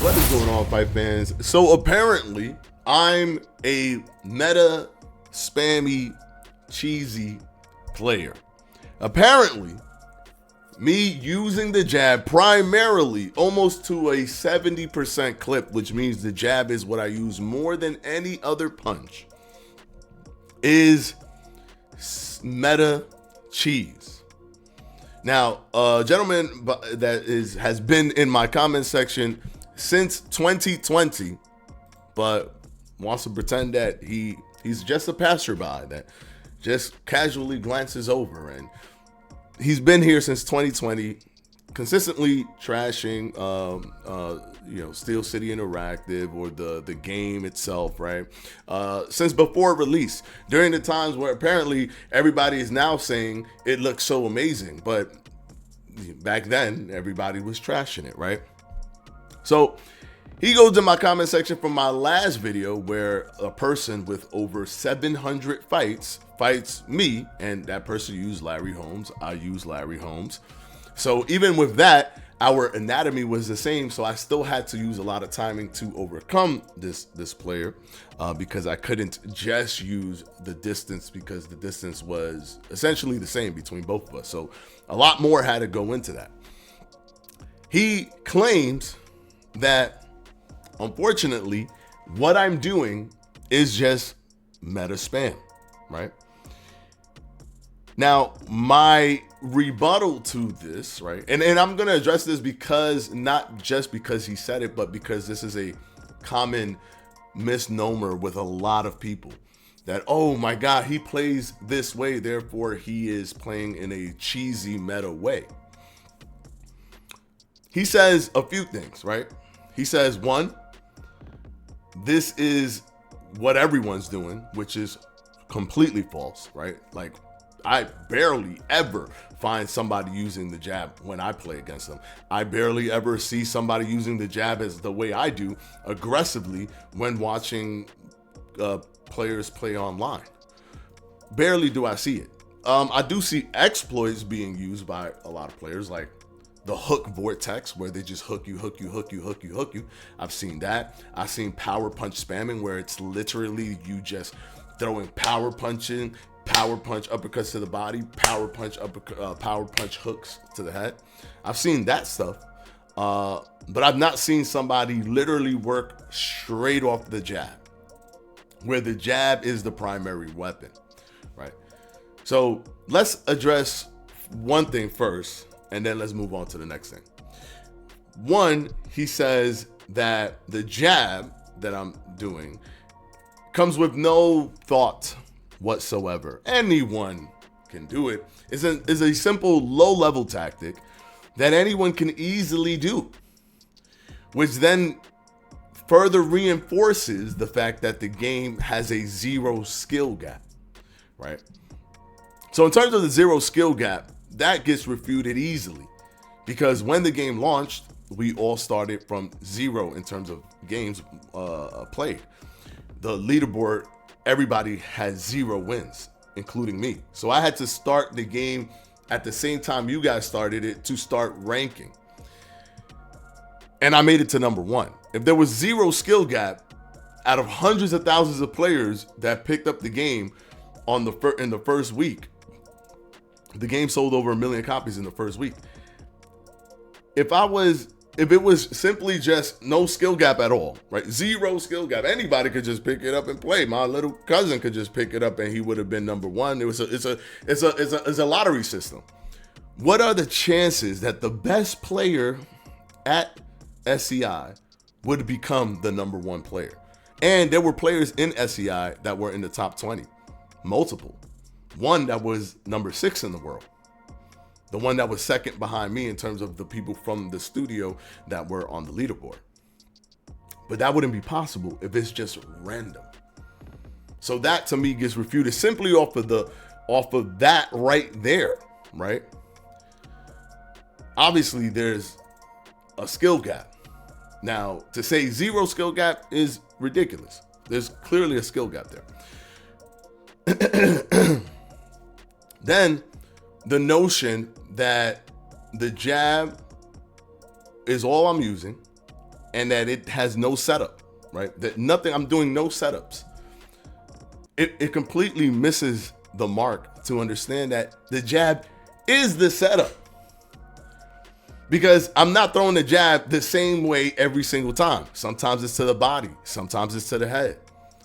What is going on, fight fans? So apparently, I'm a meta, spammy, cheesy player. Apparently, me using the jab primarily almost to a 70% clip, which means the jab is what I use more than any other punch, is meta cheese. Now, a gentleman that has been in my comment section since 2020, but wants to pretend that he's just a passerby that just casually glances over, and he's been here since 2020, consistently trashing Steel City Interactive or the game itself, right? Since before release, during the times where apparently everybody is now saying it looks so amazing, but back then everybody was trashing it, right? So he goes to my comment section from my last video where a person with over 700 fights me, and that person used Larry Holmes. I use Larry Holmes. So even with that, our anatomy was the same, so I still had to use a lot of timing to overcome this player because I couldn't just use the distance, because the distance was essentially the same between both of us. So a lot more had to go into that. He claims that, unfortunately, what I'm doing is just meta spam, right? Now, my rebuttal to this, right, and I'm going to address this because, not just because he said it, but because this is a common misnomer with a lot of people, that, oh my God, he plays this way, therefore he is playing in a cheesy meta way. He says a few things, right? He says, one, this is what everyone's doing, which is completely false, right? Like, I barely ever find somebody using the jab when I play against them. I barely ever see somebody using the jab as the way I do, aggressively, when watching players play online. Barely do I see it. I do see exploits being used by a lot of players, like the hook vortex, where they just hook you. I've seen that. I've seen power punch spamming, where it's literally you just throwing power punch uppercuts to the body, power punch hooks to the head. I've seen that stuff, but I've not seen somebody literally work straight off the jab, where the jab is the primary weapon, right? So let's address one thing first, and then let's move on to the next thing. One, he says that the jab that I'm doing comes with no thought whatsoever. Anyone can do it. It's a simple low-level tactic that anyone can easily do, which then further reinforces the fact that the game has a zero skill gap, right? So in terms of the zero skill gap, that gets refuted easily, because when the game launched, we all started from zero in terms of games played. The leaderboard, everybody had 0 wins, including me. So I had to start the game at the same time you guys started it to start ranking. And I made it to number 1. If there was 0 skill gap, out of hundreds of thousands of players that picked up the game in the first week, the game sold over 1 million copies in the first week. If it was simply just no skill gap at all, right? 0 skill gap. Anybody could just pick it up and play. My little cousin could just pick it up and he would have been number 1. It's a lottery system. What are the chances that the best player at SCI would become the number 1 player? And there were players in SCI that were in the top 20, multiple. One that was number 6 in the world. The one that was second behind me in terms of the people from the studio that were on the leaderboard. But that wouldn't be possible if it's just random. So that to me gets refuted simply off of that right there, right? Obviously there's a skill gap. Now, to say 0 skill gap is ridiculous. There's clearly a skill gap there. Then the notion that the jab is all I'm using, and that it has no setup, right? That nothing, I'm doing no setups. It completely misses the mark to understand that the jab is the setup. Because I'm not throwing the jab the same way every single time. Sometimes it's to the body. Sometimes it's to the head.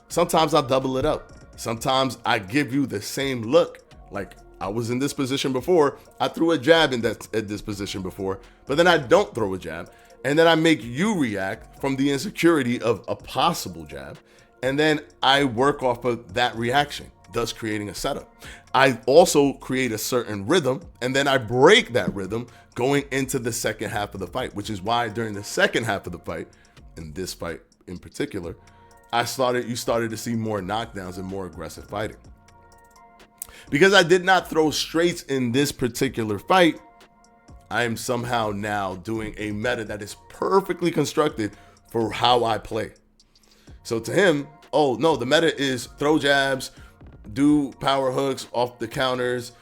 Sometimes I'll double it up. Sometimes I give you the same look. Like I was in this position before. I threw a jab in this position before, but then I don't throw a jab. And then I make you react from the insecurity of a possible jab. And then I work off of that reaction, thus creating a setup. I also create a certain rhythm, and then I break that rhythm going into the second half of the fight, which is why during the second half of the fight, in this fight in particular, you started to see more knockdowns and more aggressive fighting. Because I did not throw straights in this particular fight, I am somehow now doing a meta that is perfectly constructed for how I play. So to him, oh no, the meta is throw jabs, do power hooks off the counters,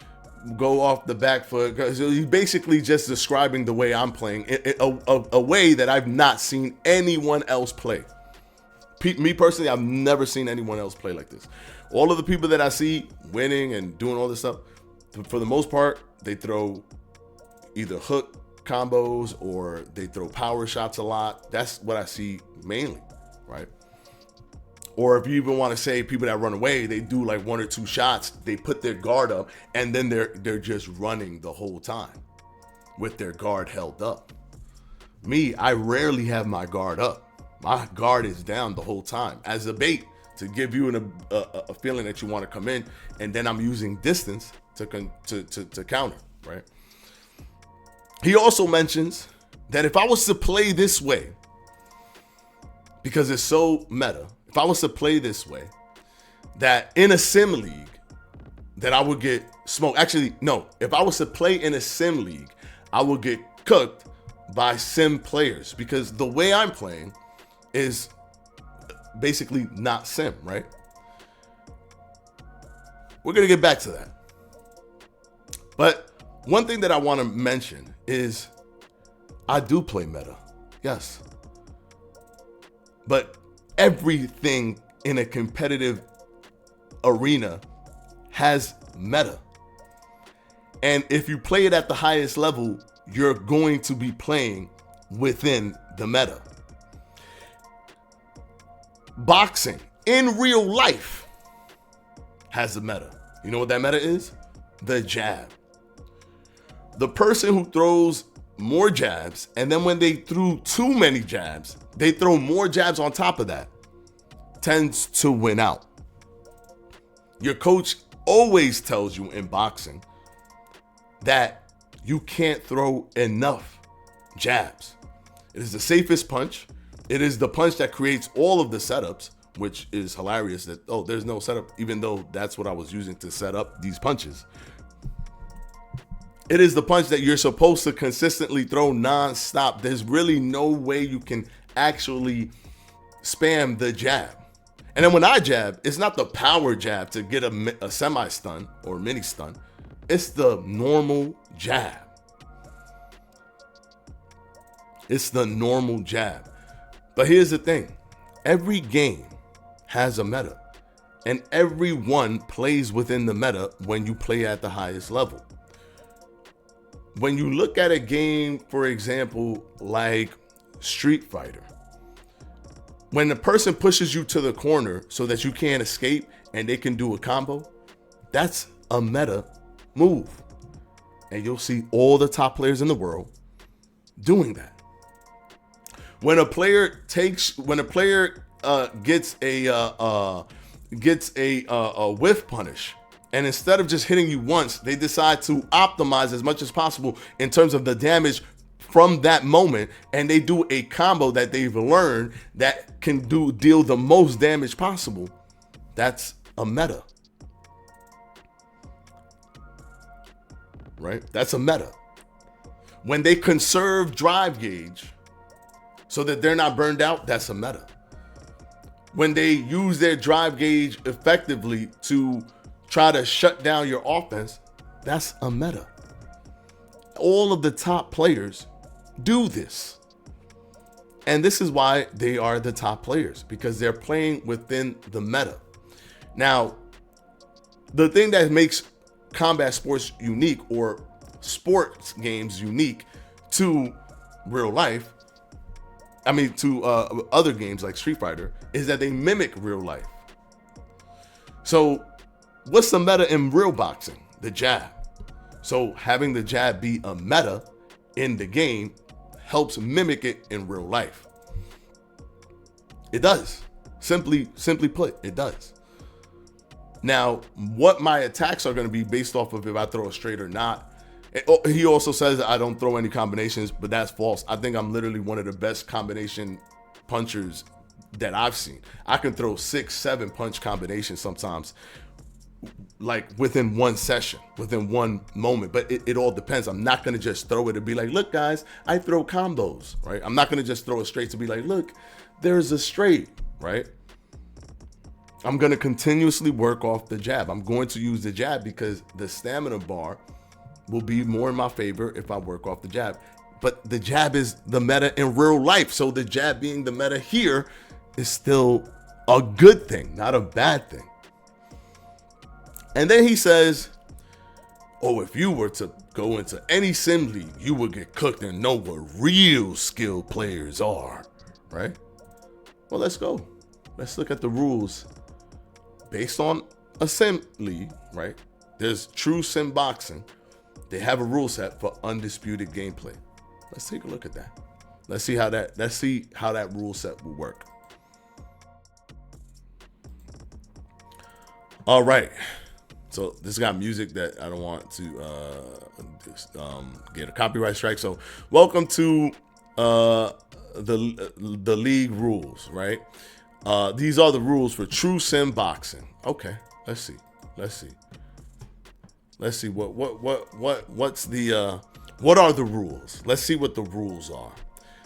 go off the back foot. So he's basically just describing the way I'm playing, a way that I've not seen anyone else play. Me personally, I've never seen anyone else play like this. All of the people that I see winning and doing all this stuff, for the most part, they throw either hook combos or they throw power shots a lot. That's what I see mainly, right? Or if you even want to say people that run away, they do like one or two shots, they put their guard up, and then they're just running the whole time with their guard held up. Me, I rarely have my guard up. My guard is down the whole time as a bait to give you a feeling that you want to come in, and then I'm using distance to counter, right? He also mentions that if I was to play this way, because it's so meta, if I was to play this way, that in a sim league, that I would get smoked. Actually, no. If I was to play in a sim league, I would get cooked by sim players because the way I'm playing is basically not sim, right? We're going to get back to that. But one thing that I want to mention is I do play meta. Yes. But everything in a competitive arena has meta. And if you play it at the highest level, you're going to be playing within the meta. Boxing in real life has a meta. You know what that meta is? The jab. The person who throws more jabs, and then when they threw too many jabs, they throw more jabs on top of that, tends to win out. Your coach always tells you in boxing that you can't throw enough jabs. It is the safest punch. It is the punch that creates all of the setups, which is hilarious that, oh, there's no setup, even though that's what I was using to set up these punches. It is the punch that you're supposed to consistently throw nonstop. There's really no way you can actually spam the jab. And then when I jab, it's not the power jab to get a semi-stun or mini stun. It's the normal jab. It's the normal jab. But here's the thing. Every game has a meta. And everyone plays within the meta when you play at the highest level. When you look at a game, for example, like Street Fighter, when the person pushes you to the corner so that you can't escape and they can do a combo, that's a meta move. And you'll see all the top players in the world doing that. When a player gets a whiff punish, and instead of just hitting you once, they decide to optimize as much as possible in terms of the damage from that moment, and they do a combo that they've learned that can deal the most damage possible. That's a meta. Right? That's a meta. When they conserve drive gauge so that they're not burned out, that's a meta. When they use their drive gauge effectively to try to shut down your offense, that's a meta. All of the top players do this. And this is why they are the top players, because they're playing within the meta. Now, the thing that makes combat sports unique, or sports games unique to real life, to other games like Street Fighter, is that they mimic real life. So what's the meta in real boxing? The jab. So having the jab be a meta in the game helps mimic it in real life. It does. Simply put, it does. Now, what my attacks are going to be based off of if I throw a straight or not. He also says that I don't throw any combinations, but that's false. I think I'm literally one of the best combination punchers that I've seen. I can throw 6-7 punch combinations sometimes, like within one session, within one moment. But it all depends. I'm not going to just throw it and be like, look, guys, I throw combos, right? I'm not going to just throw it straight to be like, look, there's a straight, right? I'm going to continuously work off the jab. I'm going to use the jab because the stamina bar will be more in my favor if I work off the jab. But the jab is the meta in real life. So the jab being the meta here is still a good thing, not a bad thing. And then he says, oh, if you were to go into any sim league, you would get cooked and know what real skilled players are, right? Well, let's go. Let's look at the rules based on a sim league, right? There's true sim boxing. They have a rule set for undisputed gameplay. Let's take a look at that. Let's see how that rule set will work. All right. So this got music that I don't want to get a copyright strike. So welcome to the league rules, right? These are the rules for true sim boxing. Okay, let's see what are the rules? Let's see what the rules are.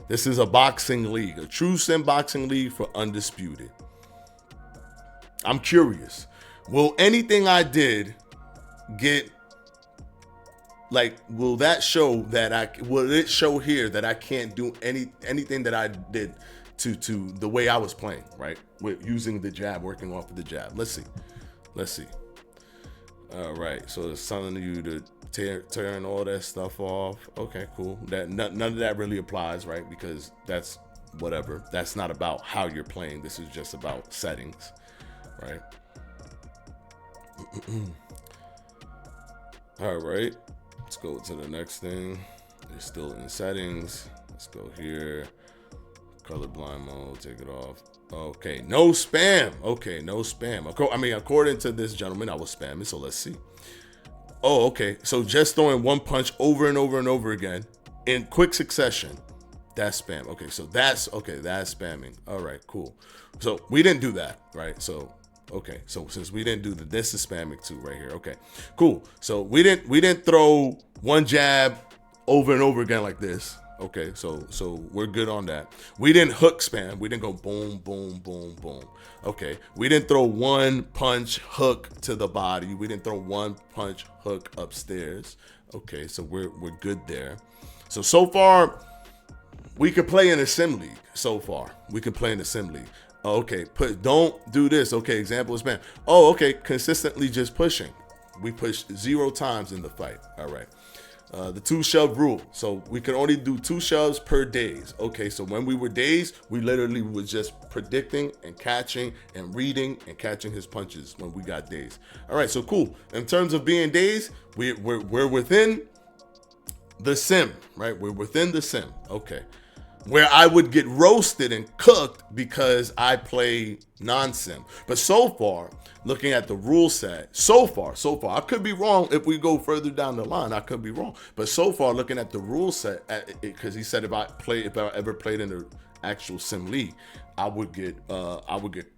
This is a boxing league, a true sim boxing league for Undisputed. I'm curious. Will anything I did get, like, will it show here that I can't do anything that I did to the way I was playing, right? With using the jab, working off of the jab. Let's see. All right, so it's telling you to turn all that stuff off. Okay, cool. That none of that really applies, right? Because that's whatever. That's not about how you're playing. This is just about settings, right? All right, let's go to the next thing. You're still in settings. Let's go here. Colorblind mode, take it off. Okay, no spam. Okay, no spam. According to this gentleman, I was spamming, so let's see. Oh, okay. So just throwing one punch over and over and over again in quick succession, that's spam. Okay, so that's spamming. All right, cool. So we didn't do that, right? So okay, so since we didn't do this is spamming too right here. Okay, cool. So we didn't throw one jab over and over again like this. Okay, so we're good on that. We didn't hook spam. We didn't go boom, boom, boom, boom. Okay, we didn't throw one punch hook to the body. We didn't throw one punch hook upstairs. Okay, so we're good there. So far, we could play in a sim league. So far, we can play in a sim league. Okay, don't do this. Okay, example is spam. Oh, okay, consistently just pushing. We pushed 0 times in the fight. All right. The 2 shove rule. So we could only do 2 shoves per days. Okay, so when we were dazed, we literally was just predicting and catching and reading and catching his punches when we got dazed. All right, so cool. In terms of being dazed, we're within the sim, right? We're within the sim. Okay. Where I would get roasted and cooked because I play non-sim. But so far, looking at the rule set, so far, I could be wrong if we go further down the line. I could be wrong. But so far, looking at the rule set, because he said if I ever played in the actual sim league, I would get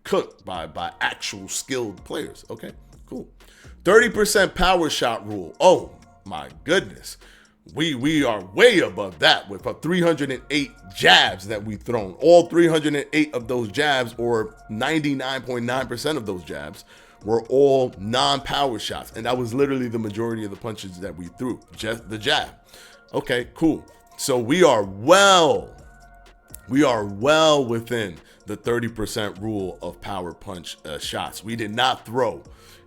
cooked by actual skilled players. Okay, cool. 30% power shot rule. Oh my goodness. We are way above that with 308 jabs that we've thrown. All 308 of those jabs, or 99.9% of those jabs, were all non-power shots. And that was literally the majority of the punches that we threw, just the jab. Okay, cool. So we are well We are well within the 30% rule of power punch shots. We did not throw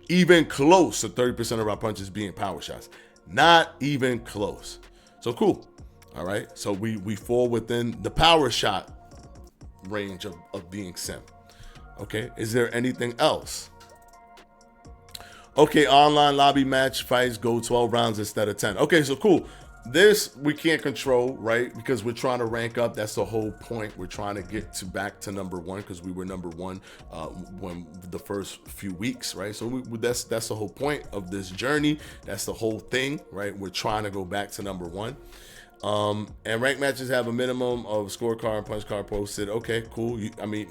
even close to 30% of our punches being power shots. Not even close. So cool. All right. So we fall within the power shot range of being sim. Okay. Is there anything else? Okay, online lobby match fights go 12 rounds instead of 10. Okay, so cool. This we can't control, right? Because we're trying to rank up. That's the whole point. We're trying to get back to number one because we were number one when the first few weeks, right? So that's the whole point of this journey. That's the whole thing, right? We're trying to go back to number one. And ranked matches have a minimum of scorecard and punch card posted. Okay, cool. I mean,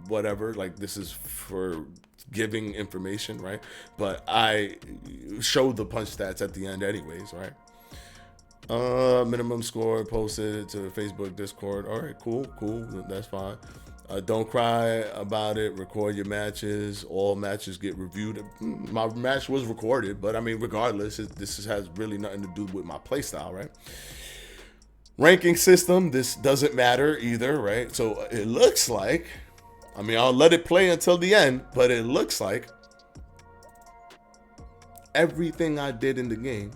whatever. Like, this is for giving information, right? But I showed the punch stats at the end anyways, right? Minimum score posted to Facebook, Discord. All right, cool. That's fine. Don't cry about it. Record your matches. All matches get reviewed. My match was recorded, but I mean, regardless, this has really nothing to do with my playstyle, right? Ranking system, this doesn't matter either, right? So it looks like, I mean, I'll let it play until the end, but it looks like everything I did in the game,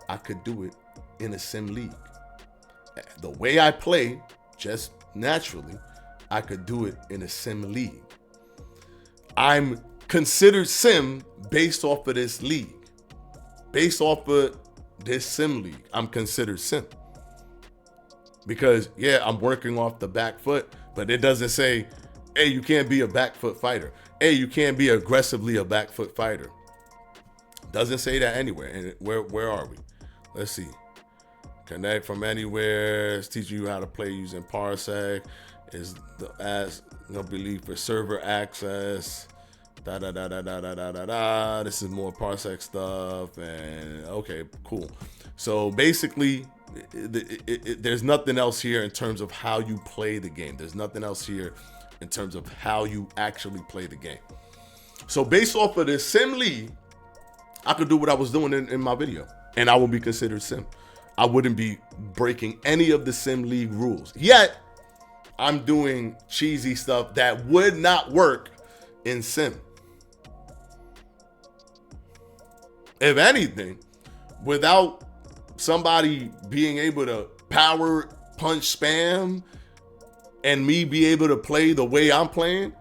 I could do it in a sim league. The way I play, just naturally, I could do it in a sim league. I'm considered sim based off of this league. Based off of this sim league, I'm considered sim. Because, yeah, I'm working off the back foot, but it doesn't say, hey, you can't be a back foot fighter. Hey, you can't be aggressively a back foot fighter. Doesn't say that anywhere. And where are we? Let's see. Connect from anywhere. It's teaching you how to play using Parsec. Is the belief for server access. This is more Parsec stuff. And okay, cool. So basically, there's nothing else here in terms of how you play the game. There's nothing else here in terms of how you actually play the game. So based off of this sim league, I could do what I was doing in my video, and I would be considered sim. I wouldn't be breaking any of the sim league rules. Yet, I'm doing cheesy stuff that would not work in sim. If anything, without somebody being able to power punch spam and me be able to play the way I'm playing,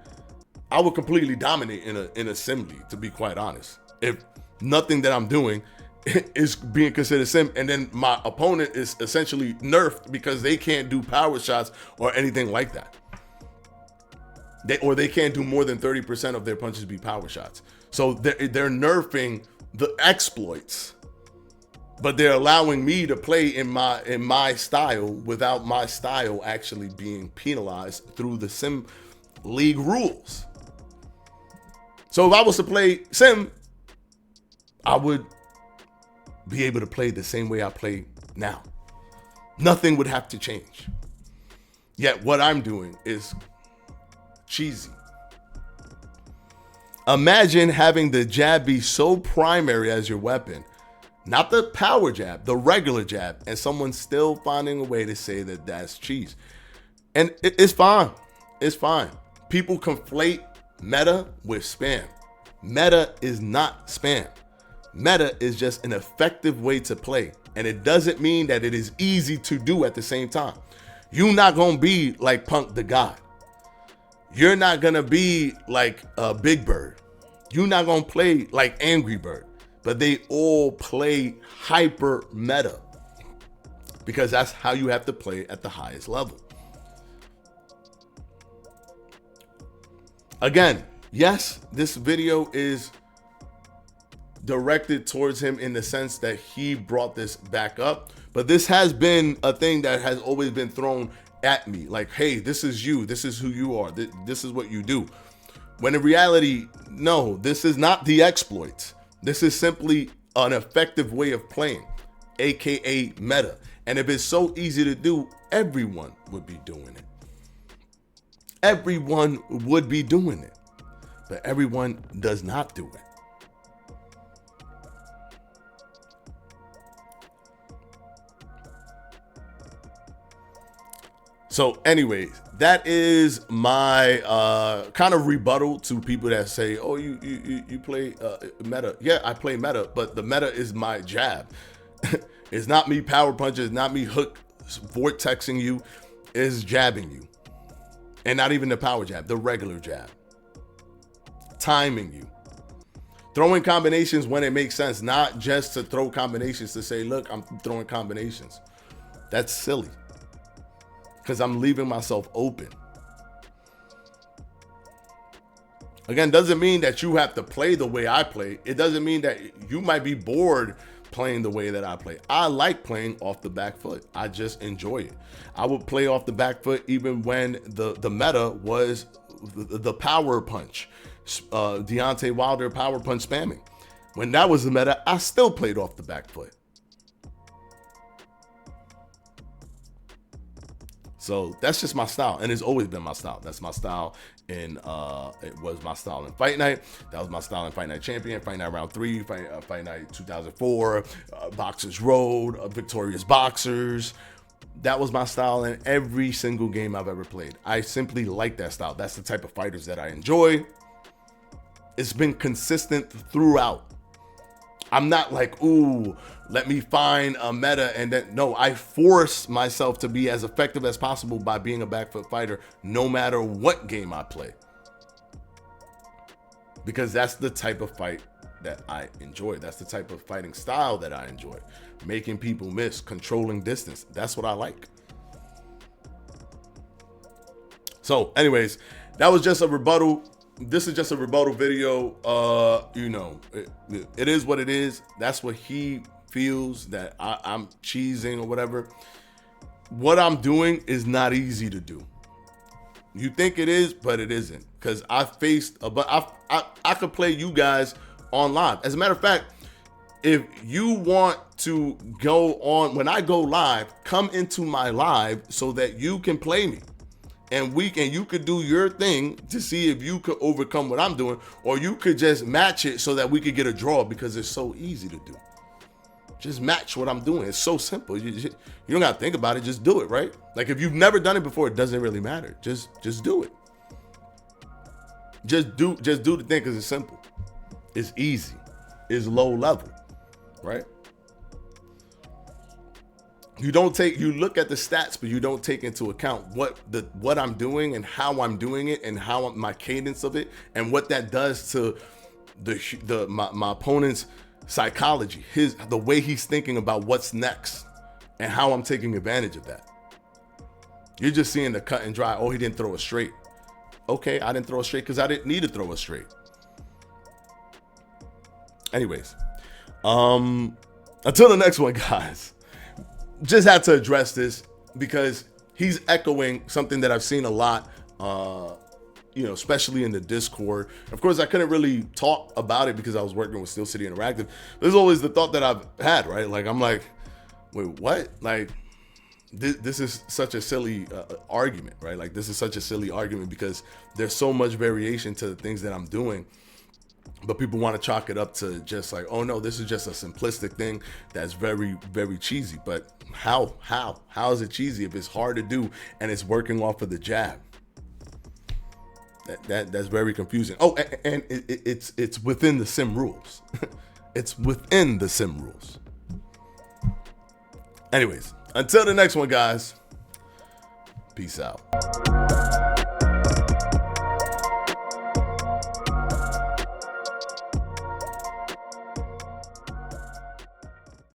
I would completely dominate in a sim league, to be quite honest. If nothing that I'm doing is being considered sim, and then my opponent is essentially nerfed because they can't do power shots or anything like that. They can't do more than 30% of their punches be power shots. So they're nerfing the exploits, but they're allowing me to play in my style without my style actually being penalized through the sim league rules. So if I was to play sim, I would be able to play the same way I play now. Nothing would have to change. Yet what I'm doing is cheesy. Imagine having the jab be so primary as your weapon, not the power jab, the regular jab, and someone still finding a way to say that that's cheese. And it's fine. It's fine. People conflate meta with spam. Meta is not spam. Meta is just an effective way to play. And it doesn't mean that it is easy to do at the same time. You're not going to be like Punk the God. You're not going to be like Big Bird. You're not going to play like Angry Bird. But they all play hyper meta. Because that's how you have to play at the highest level. Again, yes, this video is directed towards him in the sense that he brought this back up. But this has been a thing that has always been thrown at me. Like, hey, this is you. This is who you are. This is what you do. When in reality, no, this is not the exploits. This is simply an effective way of playing, aka meta. And if it's so easy to do, everyone would be doing it. Everyone would be doing it. But everyone does not do it. So anyways, that is my kind of rebuttal to people that say, oh, you play meta. Yeah, I play meta, but the meta is my jab. It's not me power punches, not me hook vortexing you, it's jabbing you. And not even the power jab, the regular jab. Timing you. Throwing combinations when it makes sense, not just to throw combinations to say, look, I'm throwing combinations. That's silly. Because I'm leaving myself open. Again, doesn't mean that you have to play the way I play. It doesn't mean that you might be bored playing the way that I play. I like playing off the back foot. I just enjoy it. I would play off the back foot even when the meta was the power punch. Deontay Wilder power punch spamming. When that was the meta, I still played off the back foot. So that's just my style, and it's always been my style. That's my style in it was my style in Fight Night. That was my style in Fight Night Champion, Fight Night Round 3, Fight Night 2004, Boxers Road, Victorious Boxers. That was my style in every single game I've ever played. I simply like that style. That's the type of fighters that I enjoy. It's been consistent throughout. I'm not like, ooh, let me find a meta and then, no, I force myself to be as effective as possible by being a back foot fighter, no matter what game I play. Because that's the type of fight that I enjoy. That's the type of fighting style that I enjoy. Making people miss, controlling distance. That's what I like. So anyways, that was just a rebuttal. This is just a rebuttal video. You know, it is what it is. That's what he feels that I'm cheesing or whatever. What I'm doing is not easy to do. You think it is, but it isn't. Because I faced, but I could play you guys on live. As a matter of fact, if you want to go on, when I go live, come into my live so that you can play me. And you could do your thing to see if you could overcome what I'm doing, or you could just match it so that we could get a draw, because it's so easy to do. Just match what I'm doing. It's so simple. You don't got to think about it. Just do it, right? Like if you've never done it before, it doesn't really matter. Just do it. Just do the thing because it's simple. It's easy. It's low level, right? You look at the stats, but you don't take into account what I'm doing and how I'm doing it and how my cadence of it and what that does to my opponent's psychology, the way he's thinking about what's next and how I'm taking advantage of that. You're just seeing the cut and dry. Oh, he didn't throw it straight. Okay, I didn't throw it straight because I didn't need to throw it straight. Anyways, until the next one, guys. Just had to address this because he's echoing something that I've seen a lot, especially in the Discord. Of course, I couldn't really talk about it because I was working with Steel City Interactive. There's always the thought that I've had, right? Like, I'm like, wait, what? Like, this is such a silly argument, right? Like, this is such a silly argument because there's so much variation to the things that I'm doing. But people want to chalk it up to just like, oh no, this is just a simplistic thing that's very, very cheesy. But how is it cheesy if it's hard to do and it's working off of the jab? That's very confusing. Oh, and it's within the sim rules. It's within the sim rules. Anyways, until the next one, guys. Peace out.